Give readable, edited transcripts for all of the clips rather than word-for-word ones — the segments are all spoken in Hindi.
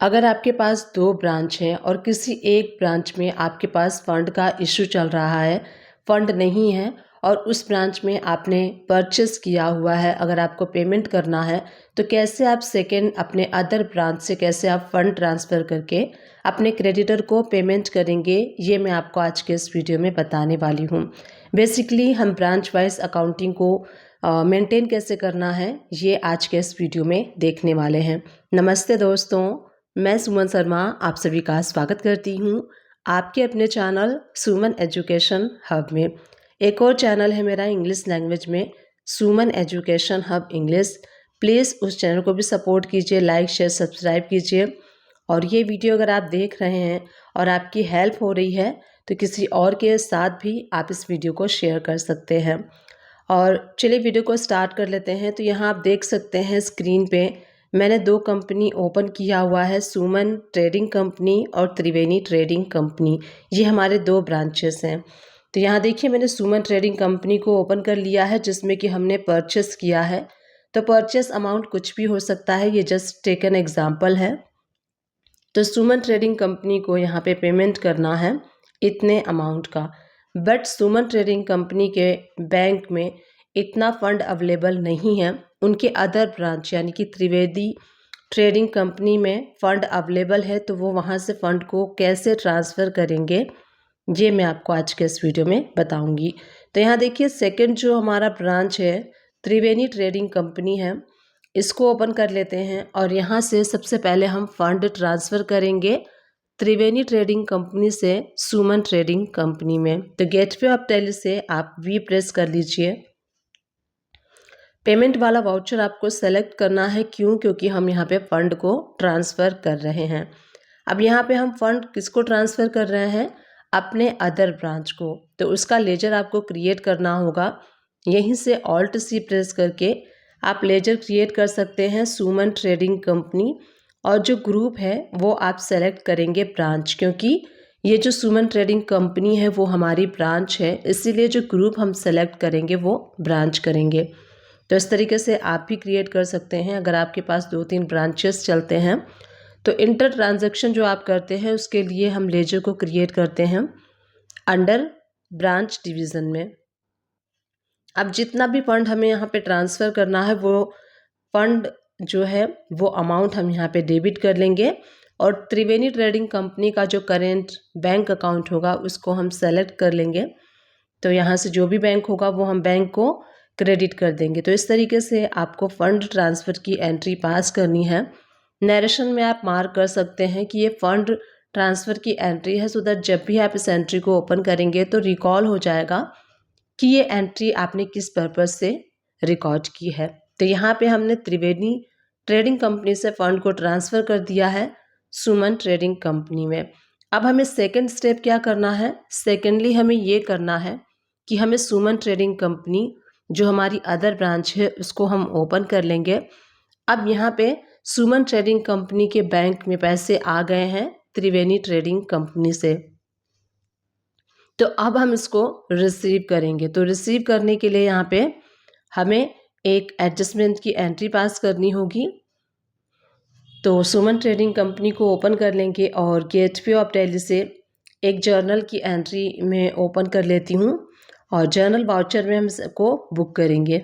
अगर आपके पास 2 ब्रांच हैं और किसी एक ब्रांच में आपके पास फ़ंड का इश्यू चल रहा है, फ़ंड नहीं है और उस ब्रांच में आपने परचेस किया हुआ है, अगर आपको पेमेंट करना है तो कैसे आप सेकंड अपने अदर ब्रांच से कैसे आप फ़ंड ट्रांसफ़र करके अपने क्रेडिटर को पेमेंट करेंगे, ये मैं आपको आज के इस वीडियो में बताने वाली हूँ। बेसिकली हम ब्रांच वाइज़ अकाउंटिंग को मेंटेन कैसे करना है, ये आज के इस वीडियो में देखने वाले हैं। नमस्ते दोस्तों, मैं सुमन शर्मा आप सभी का स्वागत करती हूँ आपके अपने चैनल सुमन एजुकेशन हब में। एक और चैनल है मेरा इंग्लिश लैंग्वेज में, सुमन एजुकेशन हब इंग्लिश। प्लीज़ उस चैनल को भी सपोर्ट कीजिए, लाइक शेयर सब्सक्राइब कीजिए। और ये वीडियो अगर आप देख रहे हैं और आपकी हेल्प हो रही है तो किसी और के साथ भी आप इस वीडियो को शेयर कर सकते हैं। और चलिए वीडियो को स्टार्ट कर लेते हैं। तो यहाँ आप देख सकते हैं स्क्रीन पे मैंने 2 कंपनी ओपन किया हुआ है, सुमन ट्रेडिंग कंपनी और त्रिवेणी ट्रेडिंग कंपनी। ये हमारे 2 ब्रांचेस हैं। तो यहाँ देखिए मैंने सुमन ट्रेडिंग कंपनी को ओपन कर लिया है जिसमें कि हमने परचेस किया है। तो परचेस अमाउंट कुछ भी हो सकता है, ये जस्ट टेक एन एग्जाम्पल है। तो सुमन ट्रेडिंग कंपनी को यहाँ पे पेमेंट करना है इतने अमाउंट का, बट सुमन ट्रेडिंग कंपनी के बैंक में इतना फंड अवेलेबल नहीं है। उनके अदर ब्रांच यानी कि त्रिवेदी ट्रेडिंग कंपनी में फ़ंड अवेलेबल है, तो वो वहाँ से फ़ंड को कैसे ट्रांसफ़र करेंगे ये मैं आपको आज के इस वीडियो में बताऊंगी। तो यहाँ देखिए सेकंड जो हमारा ब्रांच है त्रिवेणी ट्रेडिंग कंपनी है, इसको ओपन कर लेते हैं और यहाँ से सबसे पहले हम फंड ट्रांसफ़र करेंगे त्रिवेणी ट्रेडिंग कंपनी से सुमन ट्रेडिंग कंपनी में। तो गेटवे ऑफ टैली से आप वी प्रेस कर लीजिए। पेमेंट वाला वाउचर आपको सेलेक्ट करना है, क्यों? क्योंकि हम यहाँ पे फ़ंड को ट्रांसफ़र कर रहे हैं। अब यहाँ पे हम फ़ंड किसको ट्रांसफ़र कर रहे हैं? अपने अदर ब्रांच को। तो उसका लेजर आपको क्रिएट करना होगा। यहीं से ऑल्ट सी प्रेस करके आप लेजर क्रिएट कर सकते हैं सुमन ट्रेडिंग कंपनी, और जो ग्रुप है वो आप सेलेक्ट करेंगे ब्रांच, क्योंकि ये जो सुमन ट्रेडिंग कंपनी है वो हमारी ब्रांच है, इसीलिए जो ग्रुप हम सेलेक्ट करेंगे वो ब्रांच करेंगे। तो इस तरीके से आप भी क्रिएट कर सकते हैं। अगर आपके पास 2-3 ब्रांचेस चलते हैं तो इंटर ट्रांजैक्शन जो आप करते हैं उसके लिए हम लेजर को क्रिएट करते हैं अंडर ब्रांच डिवीज़न में। अब जितना भी फंड हमें यहाँ पे ट्रांसफ़र करना है वो फंड जो है वो अमाउंट हम यहाँ पे डेबिट कर लेंगे, और त्रिवेणी ट्रेडिंग कंपनी का जो करेंट बैंक अकाउंट होगा उसको हम सेलेक्ट कर लेंगे। तो यहाँ से जो भी बैंक होगा वो हम बैंक को क्रेडिट कर देंगे। तो इस तरीके से आपको फ़ंड ट्रांसफ़र की एंट्री पास करनी है। नरेशन में आप मार्क कर सकते हैं कि ये फ़ंड ट्रांसफ़र की एंट्री है, सो दैट जब भी आप इस एंट्री को ओपन करेंगे तो रिकॉल हो जाएगा कि ये एंट्री आपने किस पर्पज़ से रिकॉर्ड की है। तो यहाँ पे हमने त्रिवेणी ट्रेडिंग कंपनी से फ़ंड को ट्रांसफ़र कर दिया है सुमन ट्रेडिंग कंपनी में। अब हमें सेकंड स्टेप क्या करना है? सेकेंडली हमें ये करना है कि हमें सुमन ट्रेडिंग कंपनी जो हमारी अदर ब्रांच है उसको हम ओपन कर लेंगे। अब यहाँ पे सुमन ट्रेडिंग कंपनी के बैंक में पैसे आ गए हैं त्रिवेणी ट्रेडिंग कंपनी से। तो अब हम इसको रिसीव करेंगे। तो रिसीव करने के लिए यहाँ पे हमें एक एडजस्टमेंट की एंट्री पास करनी होगी। तो सुमन ट्रेडिंग कंपनी को ओपन कर लेंगे और गेटवे ऑफ टैली से एक जर्नल की एंट्री में ओपन कर लेती हूँ, और जर्नल वाउचर में हम इसको बुक करेंगे।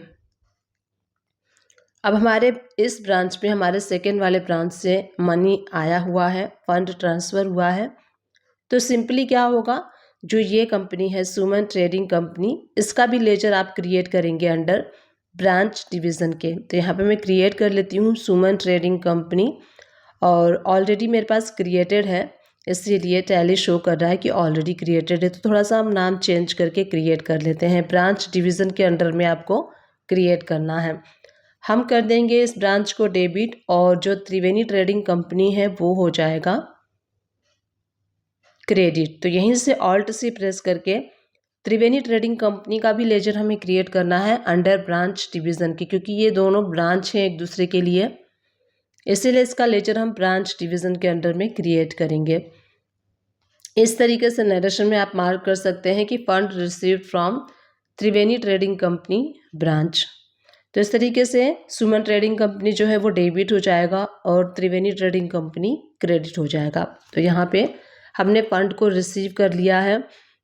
अब हमारे इस ब्रांच में हमारे सेकेंड वाले ब्रांच से मनी आया हुआ है, फंड ट्रांसफ़र हुआ है। तो सिंपली क्या होगा, जो ये कंपनी है सुमन ट्रेडिंग कंपनी, इसका भी लेजर आप क्रिएट करेंगे अंडर ब्रांच डिवीज़न के। तो यहाँ पे मैं क्रिएट कर लेती हूँ सुमन ट्रेडिंग कंपनी, और ऑलरेडी मेरे पास क्रिएटेड है इसीलिए टैली शो कर रहा है कि ऑलरेडी क्रिएटेड है। तो थोड़ा सा हम नाम चेंज करके क्रिएट कर लेते हैं। ब्रांच डिवीज़न के अंडर में आपको क्रिएट करना है। हम कर देंगे इस ब्रांच को डेबिट, और जो त्रिवेणी ट्रेडिंग कंपनी है वो हो जाएगा क्रेडिट। तो यहीं से ऑल्ट सी प्रेस करके त्रिवेणी ट्रेडिंग कंपनी का भी लेजर हमें क्रिएट करना है अंडर ब्रांच डिवीज़न की, क्योंकि ये दोनों ब्रांच हैं एक दूसरे के लिए, इसीलिए इसका लेजर हम ब्रांच डिवीज़न के अंडर में क्रिएट करेंगे। इस तरीके से नरेशन में आप मार्क कर सकते हैं कि fund received from Triveni trading company branch. तो इस तरीके से सुमन ट्रेडिंग कंपनी जो है वो डेबिट हो जाएगा और त्रिवेणी ट्रेडिंग कंपनी क्रेडिट हो जाएगा। तो यहाँ पे हमने फंड को रिसीव कर लिया है,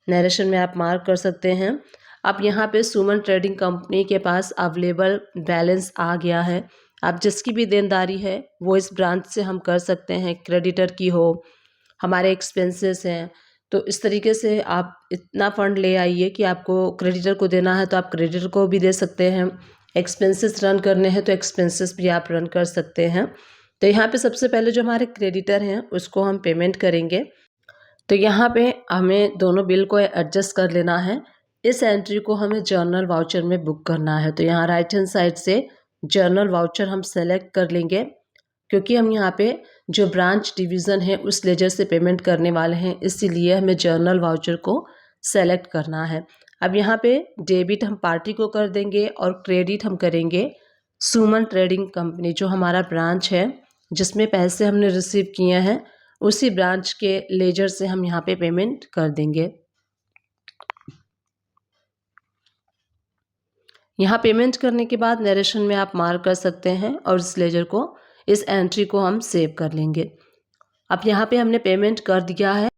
नरेशन में आप मार्क कर सकते हैं। अब यहाँ पे सुमन ट्रेडिंग कंपनी के पास अवेलेबल बैलेंस आ गया है। अब जिसकी भी देनदारी है वो इस ब्रांच से हम कर सकते हैं, क्रेडिटर की हो, हमारे एक्सपेंसेस हैं, तो इस तरीके से आप इतना फंड ले आइए कि आपको क्रेडिटर को देना है तो आप क्रेडिटर को भी दे सकते हैं, एक्सपेंसेस रन करने हैं तो एक्सपेंसेस भी आप रन कर सकते हैं। तो यहाँ पे सबसे पहले जो हमारे क्रेडिटर हैं उसको हम पेमेंट करेंगे। तो यहाँ पे हमें दोनों बिल को एडजस्ट कर लेना है। इस एंट्री को हमें जर्नल वाउचर में बुक करना है। तो यहाँ राइट हैंड साइड से जर्नल वाउचर हम सेलेक्ट कर लेंगे, क्योंकि हम यहाँ पे जो ब्रांच डिवीज़न है उस लेजर से पेमेंट करने वाले हैं, इसीलिए हमें जर्नल वाउचर को सेलेक्ट करना है। अब यहाँ पे डेबिट हम पार्टी को कर देंगे और क्रेडिट हम करेंगे सुमन ट्रेडिंग कंपनी, जो हमारा ब्रांच है जिसमें पैसे हमने रिसीव किए हैं, उसी ब्रांच के लेजर से हम यहाँ पे पेमेंट कर देंगे। यहाँ पेमेंट करने के बाद नरेशन में आप मार्क कर सकते हैं और इस लेजर को, इस एंट्री को हम सेव कर लेंगे। अब यहाँ पे हमने पेमेंट कर दिया है।